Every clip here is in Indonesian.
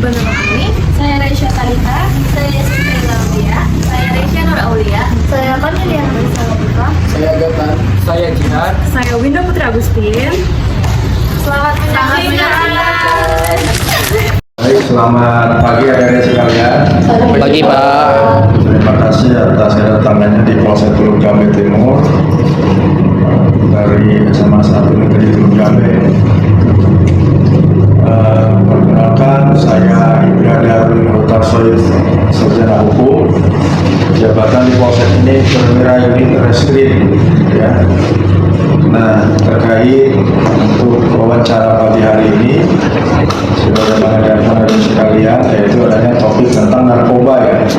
bersama kami. Saya Raisya Talita. Saya Siti Lamia. Saya Raisya Nur Aulia. Saya Cornelia Marisa Latifah. Saya Gatan. Saya Jihad. Saya Winda Putri Agustin. Selamat menyaksikan. Baik, selamat pagi adik-adik sekalian. Pagi Pak. Terima kasih atas kedatangannya di Polsek Teluk Jambe Timur dari SMA 1 Negeri Teluk Jambe. Perkenalkan, saya Ibnu Darwin Hutasoid, sarjana hukum. Jabatan di Polsek ini perwira unit reskrim, ya. Nah, terkait untuk wawancara pagi hari ini, sebagaimana dan sekalian, yaitu adanya topik tentang narkoba, ya.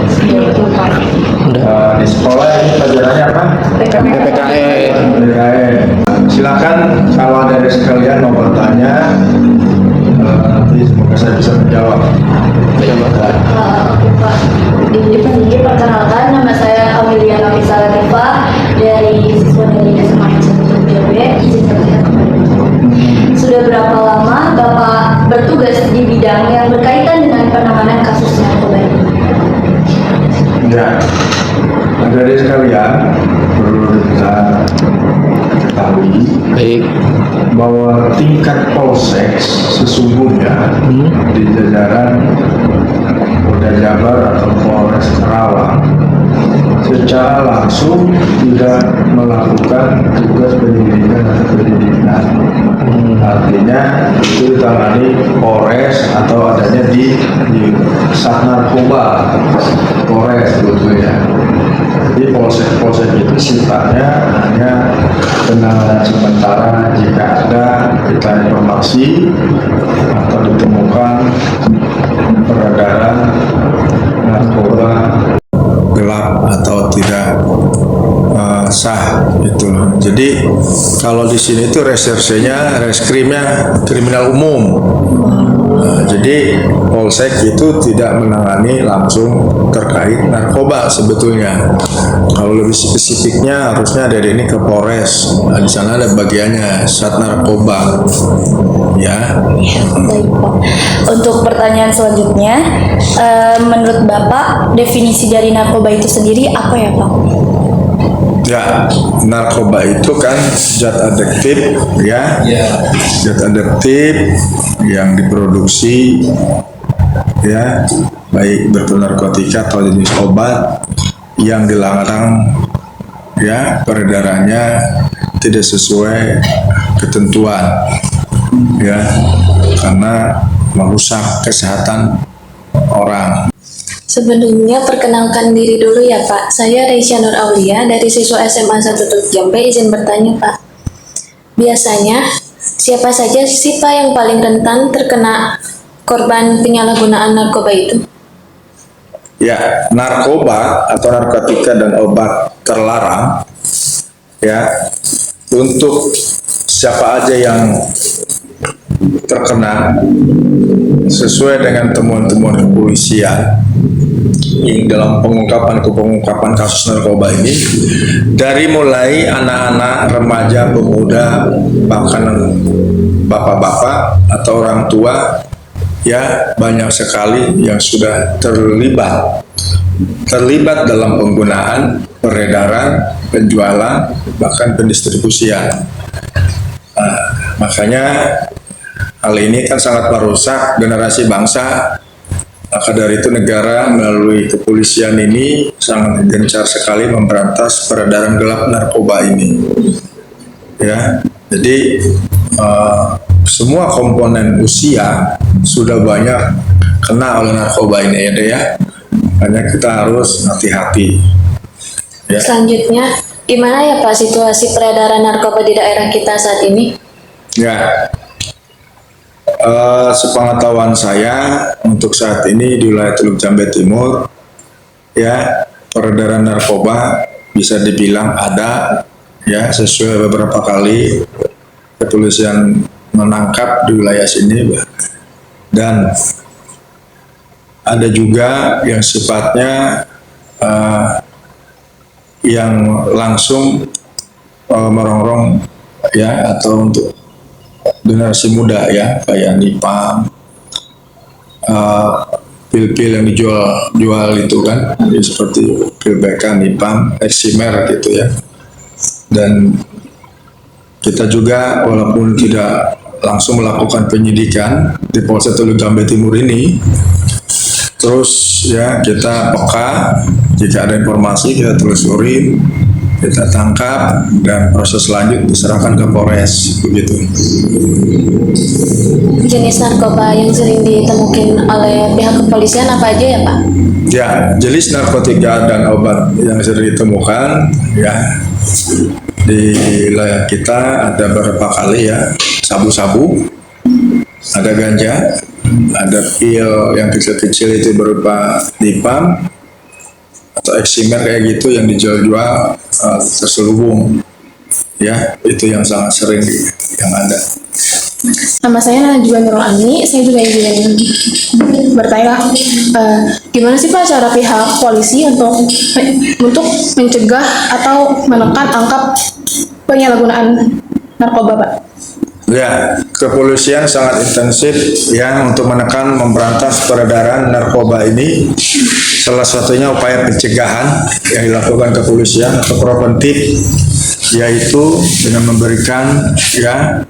Di sekolah ini pelajarannya apa? PPKN. PPKN. Silakan kalau ada dari sekalian mau bertanya, nanti semoga saya bisa menjawab. Pak, di perkenalkan, nama saya Amelia Nafisa Latifah dari siswa dari SMA 1 Jambe. Izin bertanya kepada Bapak. Sudah berapa lama Bapak bertugas di bidang yang berkaitan dengan penanganan kasus narkoba ini? Ya, dari sekalian perlu kita ketahui Baik. bahwa tingkat polsek sesungguhnya di jajaran Polda Jabar atau Polres Karawang secara langsung tidak melakukan tugas penyelidikan atau penyidikan. Artinya itu ditangani Polres atau adanya di Sat Narkoba Polres sebetulnya. Jadi polsek-polsek itu sifatnya hanya penanganan sementara jika ada kita informasi atau ditemukan peredaran narkoba gelap atau tidak sah itu. Jadi kalau di sini itu resersenya, reskrimnya kriminal umum. Jadi polsek itu tidak menangani langsung terkait narkoba sebetulnya. Kalau lebih spesifiknya harusnya dari ini ke Polres. Nah, di sana ada bagiannya Sat Narkoba. Ya. Baik, Pak. Untuk pertanyaan selanjutnya, menurut Bapak definisi dari narkoba itu sendiri apa ya, Pak? Ya, narkoba itu kan zat adiktif, ya, zat adiktif yang diproduksi, ya, baik narkotika atau jenis obat yang dilarang, ya, peredarannya tidak sesuai ketentuan, ya, karena merusak kesehatan orang. Sebelumnya perkenalkan diri dulu ya Pak. Saya Raisya Nur Aulia dari siswa SMA 1 Teluk Jambe. Izin bertanya Pak. Biasanya siapa saja sih Pak yang paling rentan terkena korban penyalahgunaan narkoba itu? Ya, narkoba atau narkotika dan obat terlarang, ya, untuk siapa aja yang terkena sesuai dengan temuan-temuan kepolisian dalam pengungkapan kasus narkoba ini, dari mulai anak-anak, remaja, pemuda, bahkan bapak-bapak atau orang tua, ya, banyak sekali yang sudah terlibat dalam penggunaan, peredaran, penjualan, bahkan pendistribusian. Nah, makanya hal ini kan sangat merusak generasi bangsa. Maka dari itu negara melalui kepolisian ini sangat gencar sekali memberantas peredaran gelap narkoba ini. Ya, jadi semua komponen usia sudah banyak kena oleh narkoba ini, ya. Hanya kita harus hati-hati. Ya. Selanjutnya, gimana ya Pak situasi peredaran narkoba di daerah kita saat ini? Ya. Sepengetahuan saya untuk saat ini di wilayah Teluk Jambe Timur, ya, peredaran narkoba bisa dibilang ada, ya, sesuai beberapa kali kepolisian menangkap di wilayah sini, dan ada juga yang sifatnya yang langsung merongrong, ya, atau untuk generasi muda, ya, kayak Nipam, pil-pil yang dijual itu kan, seperti pil BK, Nipam, Eksimer gitu ya. Dan kita juga walaupun tidak langsung melakukan penyidikan di Polsek Teluk Jambe Timur ini, terus ya kita peka, jika ada informasi kita telusuri, kita tangkap, dan proses selanjut diserahkan ke Polres begitu. Jenis narkoba yang sering ditemukan oleh pihak kepolisian apa aja ya Pak? Ya, jenis narkotika dan obat yang sering ditemukan ya di wilayah kita ada beberapa kali ya, sabu-sabu, ada ganja, ada pil yang kecil-kecil itu berupa Nipam atau Eksimer kayak gitu yang dijual-jual terselubung ya, itu yang sangat sering yang ada. Nama saya juga Nurul Ani, saya juga ingin bertanya, gimana sih Pak cara pihak polisi untuk mencegah atau menekan angka penyalahgunaan narkoba Pak? Ya, kepolisian sangat intensif ya untuk menekan memberantas peredaran narkoba ini. Salah satunya upaya pencegahan yang dilakukan kepolisian atau preventif, yaitu dengan memberikan ya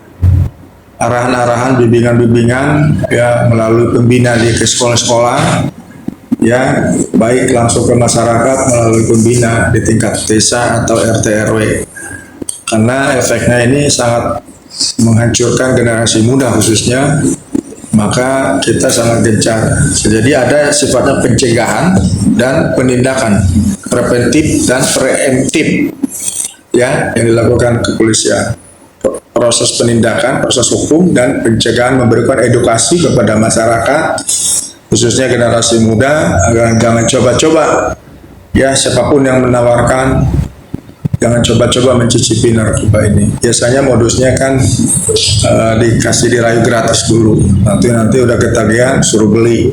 arahan-arahan, bimbingan-bimbingan ya melalui pembina di ke sekolah-sekolah ya, baik langsung ke masyarakat melalui pembina di tingkat desa atau RT RW. Karena efeknya ini sangat menghancurkan generasi muda khususnya, maka kita sangat gencar. Jadi ada sifatnya pencegahan dan penindakan, preventif dan preemptif ya yang dilakukan kepolisian. Proses penindakan, proses hukum, dan pencegahan memberikan edukasi kepada masyarakat, khususnya generasi muda, agar jangan coba-coba ya, siapapun yang menawarkan, jangan coba-coba mencicipi narkoba ini. Biasanya modusnya kan dikasih dirayu gratis dulu, nanti udah ketagihan suruh beli,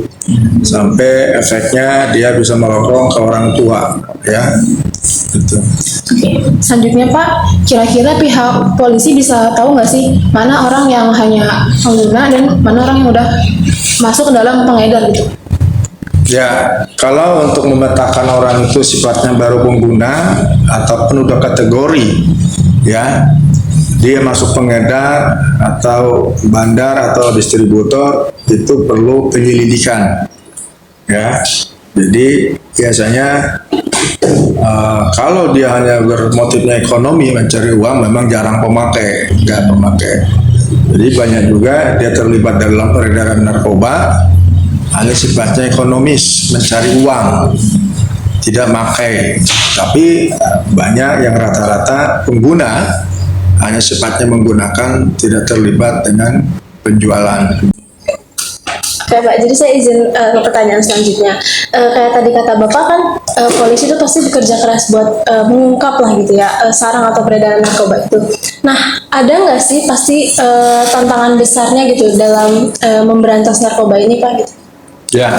sampai efeknya dia bisa melorong ke orang tua ya. Gitu. Oke. Selanjutnya Pak, kira-kira pihak polisi bisa tahu nggak sih mana orang yang hanya pengguna dan mana orang yang udah masuk ke dalam pengedar gitu? Ya, kalau untuk memetakan orang itu sifatnya baru pengguna ataupun udah kategori ya, dia masuk pengedar atau bandar atau distributor, itu perlu penyelidikan ya. Jadi biasanya kalau dia hanya bermotifnya ekonomi, mencari uang, memang jarang nggak pemakai. Jadi banyak juga dia terlibat dalam peredaran narkoba, hanya sifatnya ekonomis, mencari uang, tidak makai. Tapi banyak yang rata-rata pengguna hanya sifatnya menggunakan, tidak terlibat dengan penjualan. Oke Pak, jadi saya izin ke pertanyaan selanjutnya. Kayak tadi kata Bapak kan, polisi itu pasti bekerja keras buat mengungkap lah gitu ya, sarang atau peredaran narkoba itu. Nah, ada nggak sih pasti tantangan besarnya gitu dalam memberantas narkoba ini Pak? Gitu? Ya,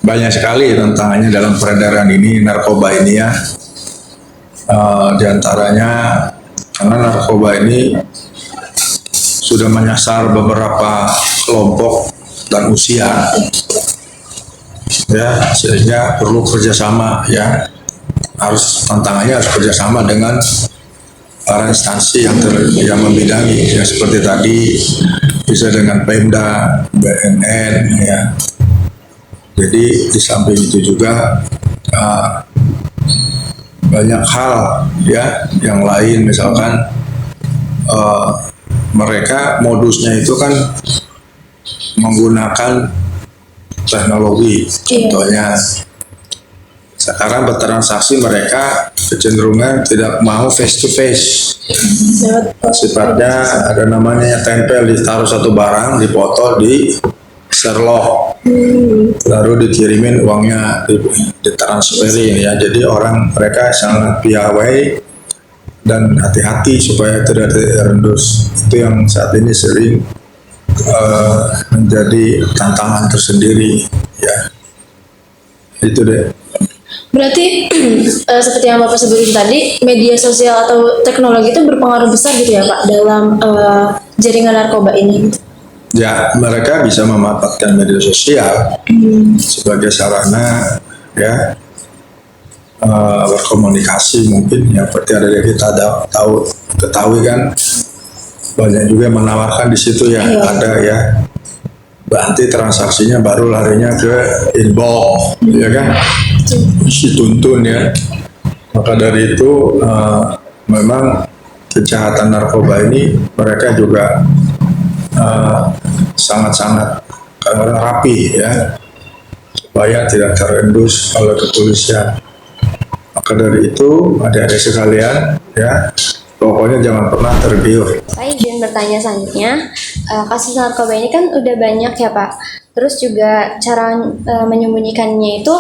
banyak sekali tantangannya dalam peredaran ini, narkoba ini ya. Di antaranya karena narkoba ini sudah menyasar beberapa kelompok dan usia ya, sehingga perlu kerjasama ya, tantangannya harus kerjasama dengan para instansi yang membidangi ya, seperti tadi bisa dengan Pemda, BNN ya. Jadi di samping itu juga banyak hal ya yang lain, misalkan mereka modusnya itu kan menggunakan teknologi. Contohnya sekarang bertransaksi mereka kecenderungan tidak mau face to face, sifatnya ada namanya tempel, ditaruh satu barang, dipoto di Sherlock, lalu dikirimin uangnya, ditransferin ya. Jadi mereka sangat piawai dan hati-hati supaya tidak terendus. Itu yang saat ini sering menjadi tantangan tersendiri ya. Itu deh. Berarti seperti yang Bapak sebutin tadi, media sosial atau teknologi itu berpengaruh besar gitu ya Pak dalam jaringan narkoba ini gitu. ya mereka bisa memanfaatkan media sosial sebagai sarana ya berkomunikasi mungkin ya seperti ada yang kita ketahui kan banyak juga yang menawarkan di situ ya ada ya berarti transaksinya baru larinya ke inbox ya kan isi tuntun ya maka dari itu memang kejahatan narkoba ini mereka juga sangat-sangat kadang-kadang rapi ya supaya tidak terendus oleh kepolisian. Maka dari itu adik-adik sekalian ya pokoknya jangan pernah tergiur. Saya izin bertanya selanjutnya, kasus narkoba ini kan udah banyak ya Pak. Terus juga cara menyembunyikannya itu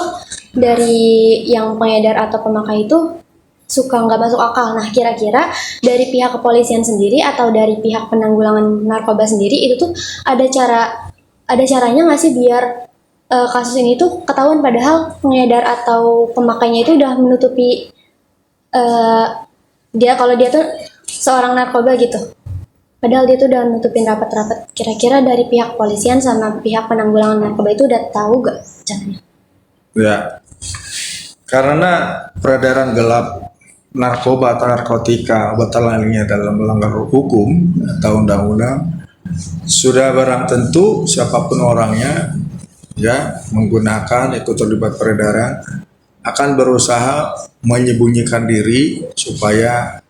dari yang pengedar atau pemakai itu suka nggak masuk akal. Nah kira-kira dari pihak kepolisian sendiri atau dari pihak penanggulangan narkoba sendiri itu tuh ada caranya nggak sih biar kasus ini tuh ketahuan padahal pengedar atau pemakainya itu udah menutupi dia kalau dia tuh seorang narkoba gitu. Padahal dia tuh udah nutupin rapat-rapat. Kira-kira dari pihak kepolisian sama pihak penanggulangan narkoba itu udah tahu gak caranya? Ya, karena peredaran gelap narkoba atau narkotika obat lainnya dalam melanggar hukum atau undang-undang sudah barang tentu siapapun orangnya ya menggunakan itu terlibat peredaran akan berusaha menyembunyikan diri supaya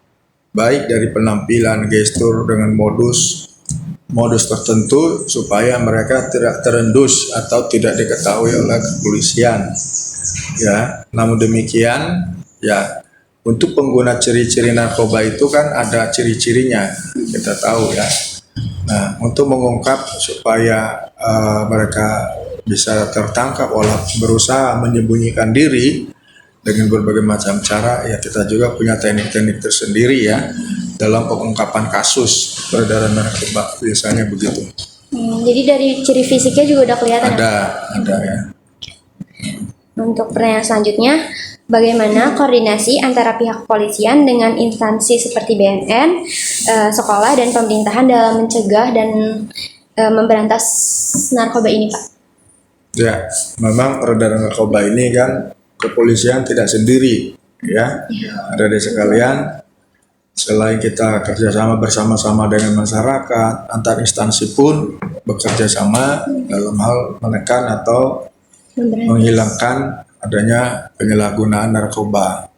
baik dari penampilan gestur dengan modus tertentu supaya mereka tidak terendus atau tidak diketahui oleh kepolisian ya namun demikian ya untuk pengguna ciri-ciri narkoba itu kan ada ciri-cirinya kita tahu ya nah untuk mengungkap supaya mereka bisa tertangkap walau berusaha menyembunyikan diri dengan berbagai macam cara ya kita juga punya teknik-teknik tersendiri ya dalam pengungkapan kasus peredaran narkoba biasanya begitu. Jadi dari ciri fisiknya juga udah kelihatan. Ada ya. Untuk pertanyaan selanjutnya, bagaimana koordinasi antara pihak kepolisian dengan instansi seperti BNN, sekolah dan pemerintahan dalam mencegah dan memberantas narkoba ini, Pak? Ya, memang peredaran narkoba ini kan kepolisian tidak sendiri, ya. Ada sekalian, selain kita kerjasama bersama-sama dengan masyarakat, antar instansi pun bekerja sama dalam hal menekan atau menghilangkan adanya penyalahgunaan narkoba.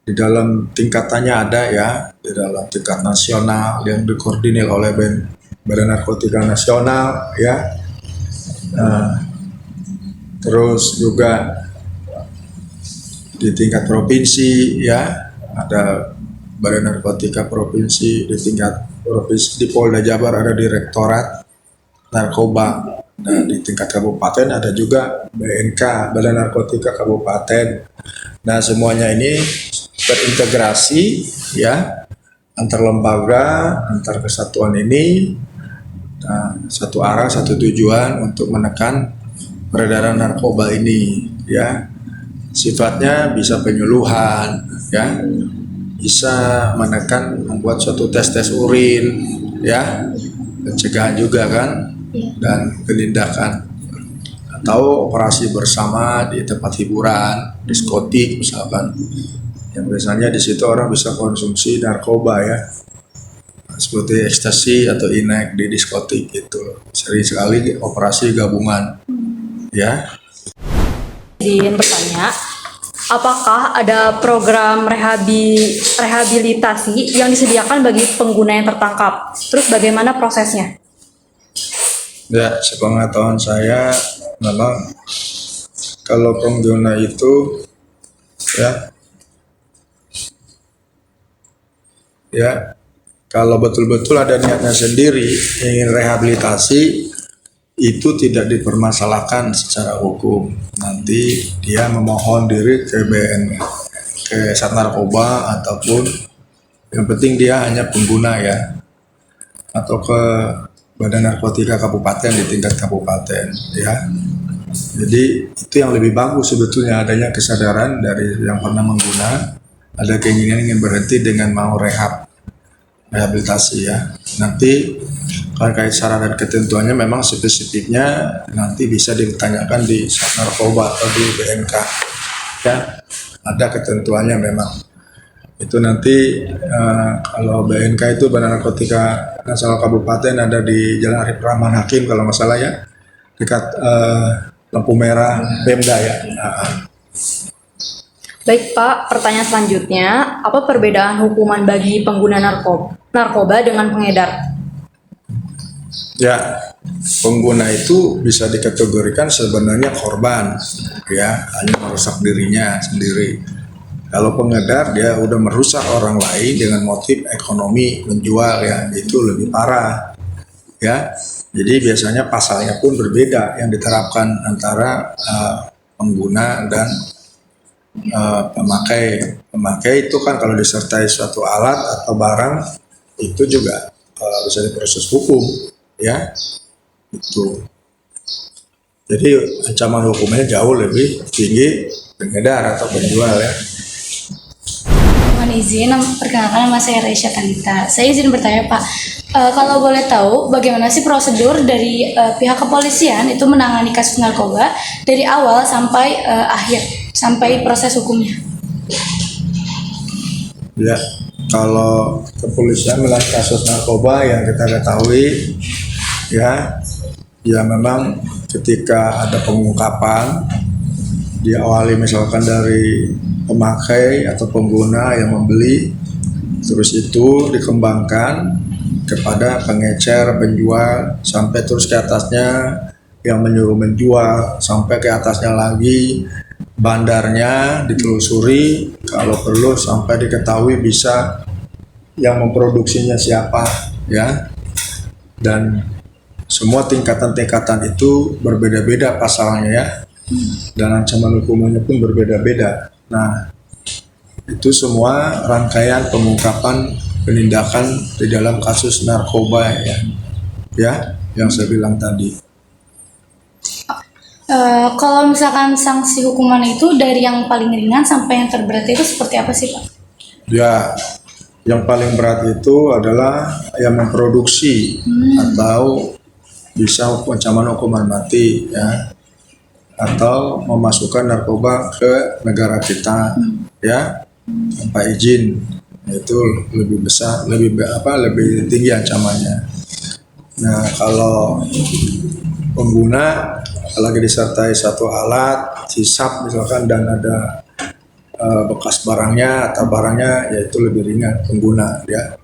Di dalam tingkatannya ada ya, di dalam tingkat nasional yang dikoordinir oleh Badan Narkotika Nasional, ya. Terus juga di tingkat provinsi ya ada Badan Narkotika Provinsi, di tingkat provinsi di Polda Jabar ada Direktorat Narkoba. Nah di tingkat kabupaten ada juga BNK, Badan Narkotika Kabupaten. Nah semuanya ini terintegrasi ya antar lembaga, antar kesatuan ini satu arah, satu tujuan untuk menekan peredaran narkoba ini ya. Sifatnya bisa penyuluhan ya, bisa menekan membuat suatu tes urin ya, pencegahan juga kan, dan penindakan atau operasi bersama di tempat hiburan, diskotik misalkan, yang biasanya di situ orang bisa konsumsi narkoba ya, seperti ekstasi atau inek di diskotik itu, sering sekali operasi gabungan ya. Izin bertanya, apakah ada program rehabilitasi yang disediakan bagi pengguna yang tertangkap? Terus bagaimana prosesnya? Ya, sepengetahuan saya memang kalau pengguna itu ya kalau betul-betul ada niatnya sendiri ingin rehabilitasi itu tidak dipermasalahkan secara hukum. Nanti dia memohon diri ke ke Sat Narkoba ataupun yang penting dia hanya pengguna ya, atau ke Badan Narkotika Kabupaten di tingkat kabupaten ya. Jadi itu yang lebih bagus sebetulnya, adanya kesadaran dari yang pernah mengguna, ada keinginan ingin berhenti dengan mau rehabilitasi ya. Nanti terkait syarat dan ketentuannya memang spesifiknya nanti bisa ditanyakan di Sat Narkoba atau di BNK. Ya, ada ketentuannya memang. Itu nanti kalau BNK itu Badan Narkotika Nasional Kabupaten ada di Jalan Arif Rahman Hakim kalau nggak salah ya, dekat lampu merah Pemda ya. Baik Pak, pertanyaan selanjutnya, apa perbedaan hukuman bagi pengguna narkoba dengan pengedar? Ya, pengguna itu bisa dikategorikan sebenarnya korban, ya, hanya merusak dirinya sendiri. Kalau pengedar dia udah merusak orang lain dengan motif ekonomi menjual, ya, itu lebih parah, ya. Jadi biasanya pasalnya pun berbeda yang diterapkan antara pengguna dan pemakai. Pemakai itu kan kalau disertai suatu alat atau barang itu juga bisa diproses hukum. Ya, itu. Jadi ancaman hukumnya jauh lebih tinggi pengedar atau penjual ya. Mohon izin, perkenalkan nama saya Reisha Kanita. Saya izin bertanya Pak, kalau boleh tahu bagaimana sih prosedur dari pihak kepolisian itu menangani kasus narkoba dari awal sampai akhir, sampai proses hukumnya? Ya, kalau kepolisian melihat kasus narkoba yang kita ketahui ya memang ketika ada pengungkapan diawali misalkan dari pemakai atau pengguna yang membeli, terus itu dikembangkan kepada pengecer, penjual, sampai terus ke atasnya yang menyuruh menjual, sampai ke atasnya lagi bandarnya ditelusuri, kalau perlu sampai diketahui bisa yang memproduksinya siapa ya. Dan semua tingkatan-tingkatan itu berbeda-beda pasalnya ya, dan ancaman hukumannya pun berbeda-beda. Nah, itu semua rangkaian pengungkapan penindakan di dalam kasus narkoba ya yang saya bilang tadi. Kalau misalkan sanksi hukuman itu dari yang paling ringan sampai yang terberat itu seperti apa sih Pak? Ya, yang paling berat itu adalah yang memproduksi atau bisa ancaman hukuman mati ya, atau memasukkan narkoba ke negara kita ya tanpa izin, itu lebih besar, lebih tinggi ancamannya. Nah, kalau pengguna apalagi disertai satu alat hisap misalkan dan ada bekas barangnya atau barangnya, yaitu lebih ringan pengguna ya.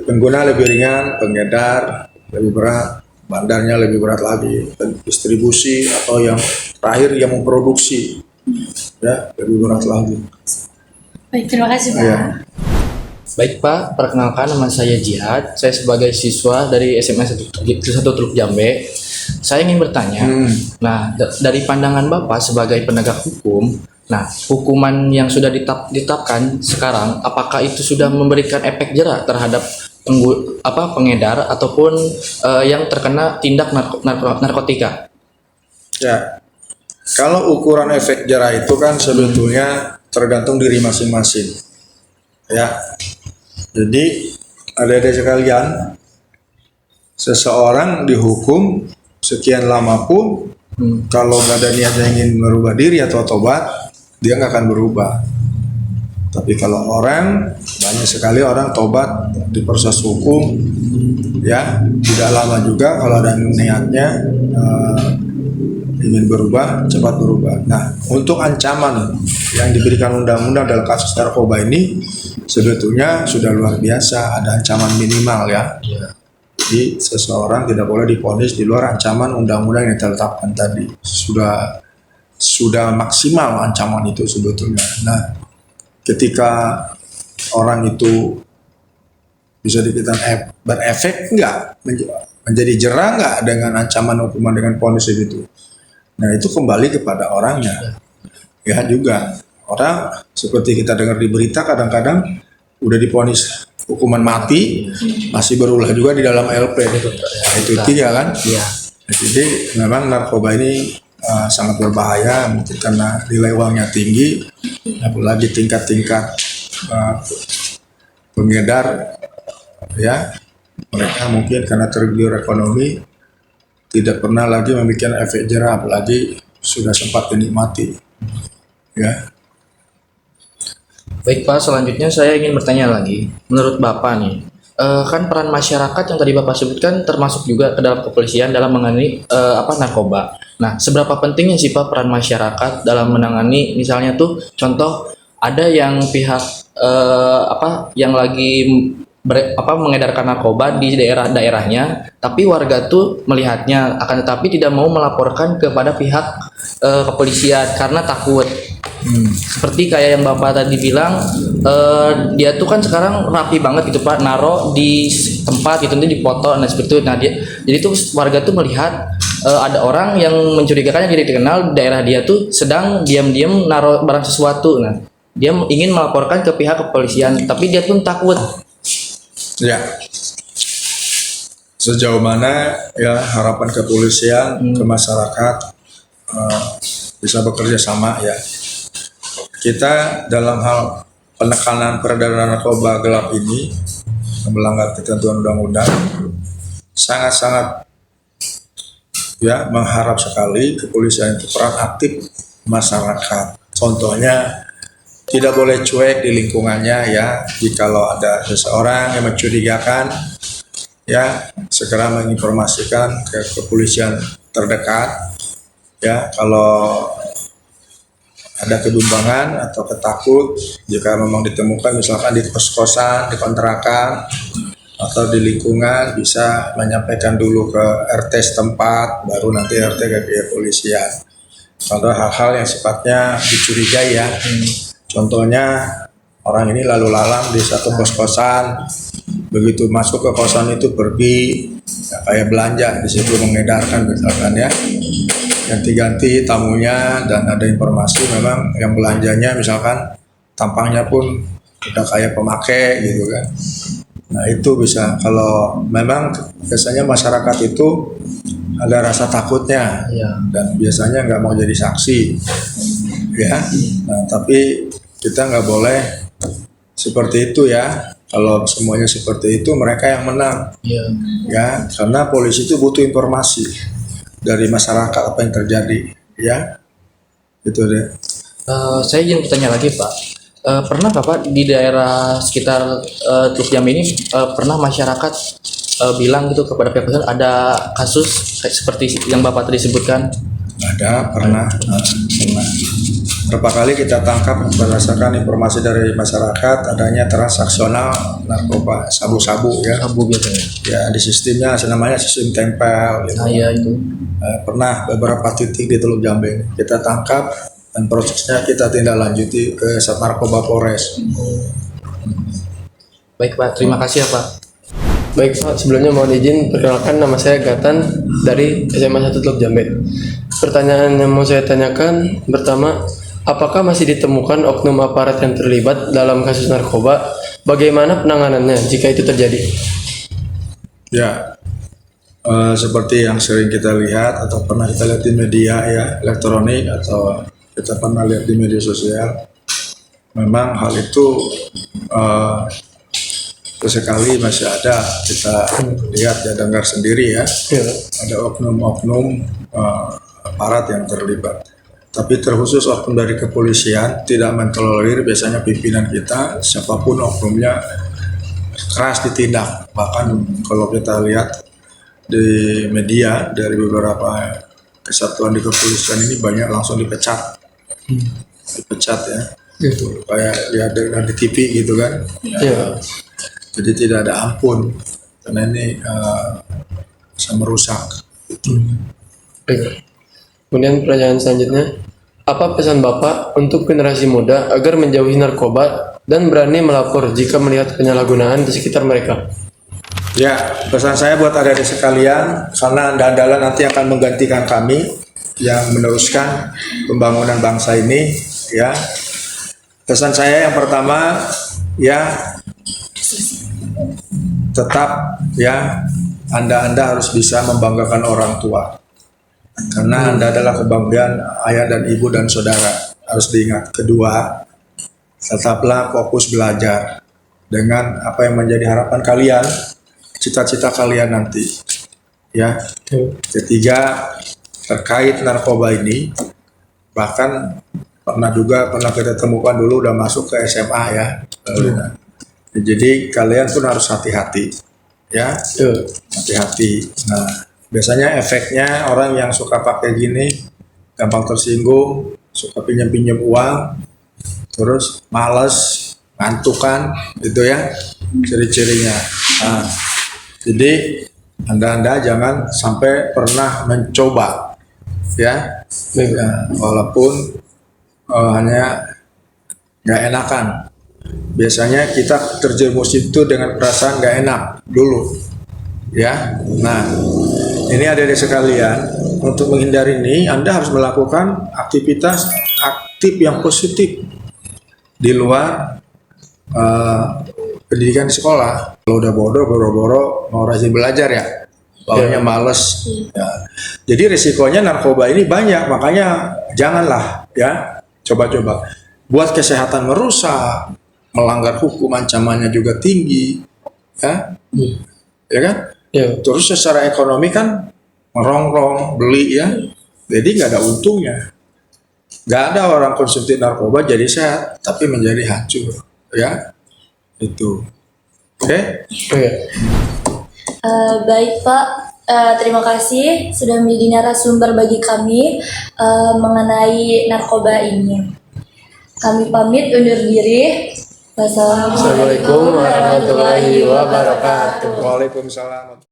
Pengguna lebih ringan, pengedar lebih berat, bandarnya lebih berat lagi, dan distribusi atau yang terakhir yang memproduksi ya lebih berat lagi. Baik, terima kasih Pak. Ya. Baik Pak, perkenalkan nama saya Jihad. Saya sebagai siswa dari SMA 1 Teluk Jambe. Saya ingin bertanya, nah dari pandangan Bapak sebagai penegak hukum, nah hukuman yang sudah ditetapkan sekarang, apakah itu sudah memberikan efek jera terhadap pengedar ataupun yang terkena tindak narkotika? Ya, Kalau ukuran efek jera itu kan sebetulnya tergantung diri masing-masing. Ya. Jadi adik-adik sekalian, seseorang dihukum sekian lama pun kalau nggak ada niatnya ingin merubah diri atau tobat, dia nggak akan berubah. Tapi kalau orang, banyak sekali orang tobat di proses hukum, ya tidak lama juga kalau ada niatnya ingin berubah, cepat berubah. Nah, untuk ancaman yang diberikan undang-undang dalam kasus narkoba ini sebetulnya sudah luar biasa, ada ancaman minimal ya. Jadi seseorang tidak boleh divonis di luar ancaman undang-undang yang ditetapkan tadi. Sudah maksimal ancaman itu sebetulnya. Nah, ketika orang itu bisa dikatakan berefek enggak, menjadi jera enggak dengan ancaman hukuman dengan vonis itu. Nah, itu kembali kepada orangnya. Ya juga, orang seperti kita dengar di berita kadang-kadang udah divonis hukuman mati, masih berulah juga di dalam LP. Nah, itu tiga kan? Iya. Jadi memang narkoba ini sangat berbahaya karena nilai uangnya tinggi, apalagi tingkat-tingkat pengedar ya mereka mungkin karena tergiur ekonomi tidak pernah lagi membuat efek jerah, apalagi sudah sempat dinikmati. Ya, Baik Pak, selanjutnya saya ingin bertanya lagi. Menurut Bapak nih, kan peran masyarakat yang tadi Bapak sebutkan termasuk juga ke dalam kepolisian dalam menangani narkoba. Nah, seberapa pentingnya sih Pak peran masyarakat dalam menangani, misalnya tuh contoh ada yang pihak yang lagi mengedarkan narkoba di daerah-daerahnya, tapi warga tuh melihatnya, akan tetapi tidak mau melaporkan kepada pihak kepolisian karena takut. Seperti kayak yang Bapak tadi bilang, dia tuh kan sekarang rapi banget gitu Pak, naro di tempat itu nanti dipoto, nah seperti itu. Nah jadi tuh warga tuh melihat ada orang yang mencurigakan yang tidak dikenal di daerah dia tuh sedang diam-diam naro barang sesuatu. Nah dia ingin melaporkan ke pihak kepolisian, tapi dia pun takut. ya. Sejauh mana ya harapan kepolisian ke masyarakat bisa bekerja sama ya. Kita dalam hal penekanan peredaran narkoba gelap ini yang melanggar ketentuan undang-undang sangat-sangat ya mengharap sekali kepolisian itu peran aktif masyarakat. Contohnya tidak boleh cuek di lingkungannya ya. Jikalau ada seseorang yang mencurigakan ya segera menginformasikan ke kepolisian terdekat ya. Kalau ada kebimbangan atau ketakut jika memang ditemukan misalkan di kos-kosan, di kontrakan atau di lingkungan, bisa menyampaikan dulu ke RT setempat, baru nanti RT ke kepolisian. Kalau hal-hal yang sifatnya dicurigai ya, contohnya orang ini lalu lalang di satu kos-kosan, begitu masuk ke kosan itu pergi ya, kayak belanja di situ mengedarkan misalkan ya, ganti-ganti tamunya, dan ada informasi memang yang belanjanya misalkan tampangnya pun udah kayak pemakai gitu kan. Nah itu bisa, kalau memang biasanya masyarakat itu ada rasa takutnya dan biasanya nggak mau jadi saksi ya. Nah tapi kita nggak boleh seperti itu ya. Kalau semuanya seperti itu mereka yang menang ya, karena polisi itu butuh informasi dari masyarakat apa yang terjadi ya. Itu deh. Saya ingin bertanya lagi Pak, pernah nggak Pak di daerah sekitar Teluk Jambe ini pernah masyarakat bilang gitu kepada pihak kepolisian ada kasus seperti yang Bapak tadi sebutkan? Ada, pernah. Berapa kali kita tangkap berdasarkan informasi dari masyarakat adanya transaksional narkoba sabu-sabu ya. Sabu biasanya. Ya di sistemnya namanya sistem tempel gitu. Nah ya itu. Pernah beberapa titik di Teluk Jambe kita tangkap dan prosesnya kita tindak lanjuti ke Sat Narkoba Polres. Baik Pak, terima kasih ya Pak. Baik Pak, sebelumnya mohon izin perkenalkan, nama saya Gatan dari SMA 1 Teluk Jambe. Pertanyaan yang mau saya tanyakan pertama, apakah masih ditemukan oknum aparat yang terlibat dalam kasus narkoba? Bagaimana penanganannya jika itu terjadi? Ya, seperti yang sering kita lihat atau pernah kita lihat di media ya elektronik atau kita pernah lihat di media sosial, memang hal itu sesekali masih ada kita lihat ya, dengar sendiri ya, ada oknum-oknum aparat yang terlibat. Tapi terkhusus oknum dari kepolisian tidak mentolerir, biasanya pimpinan kita siapapun oknumnya keras ditindak. Bahkan kalau kita lihat di media dari beberapa kesatuan di kepolisian ini banyak langsung dipecat ya, kayak lihat di TV gitu kan. Jadi tidak ada ampun karena ini bisa merusak. Kemudian pertanyaan selanjutnya, apa pesan Bapak untuk generasi muda agar menjauhi narkoba dan berani melapor jika melihat penyalahgunaan di sekitar mereka? Ya, pesan saya buat adik-adik sekalian, karena Anda adalah nanti akan menggantikan kami yang meneruskan pembangunan bangsa ini ya. Pesan saya yang pertama ya, tetap ya Anda harus bisa membanggakan orang tua. Karena Anda adalah kebanggaan ayah dan ibu dan saudara. Harus diingat. Kedua, tetaplah fokus belajar dengan apa yang menjadi harapan kalian. cita-cita kalian nanti. Ya. Ketiga, terkait narkoba ini, bahkan pernah kita temukan dulu udah masuk ke SMA ya. Jadi kalian pun harus hati-hati, ya, hati-hati. Nah, biasanya efeknya orang yang suka pakai gini, gampang tersinggung, suka pinjam-pinjam uang, terus malas, ngantukan, gitu ya, ciri-cirinya. Nah, jadi Anda jangan sampai pernah mencoba, ya, walaupun hanya nggak enakan. Biasanya kita terjerumus itu dengan perasaan nggak enak dulu, ya. Nah, ini adik-adik sekalian, untuk menghindari ini, Anda harus melakukan aktivitas aktif yang positif di luar pendidikan di sekolah. Kalau udah bodoh, boro-boro mau rajin belajar ya, bawahnya males. Ya. Jadi risikonya narkoba ini banyak, makanya janganlah ya coba-coba. Buat kesehatan merusak, melanggar hukum, ancamannya juga tinggi, ya, ya kan? Ya. Terus secara ekonomi kan merongrong, beli ya, jadi nggak ada untungnya. Nggak ada orang konsumsi narkoba jadi sehat, tapi menjadi hancur, ya, itu. Oke? Baik Pak, terima kasih sudah menjadi narasumber bagi kami mengenai narkoba ini. Kami pamit undur diri. Assalamualaikum warahmatullahi wabarakatuh. Waalaikumsalam.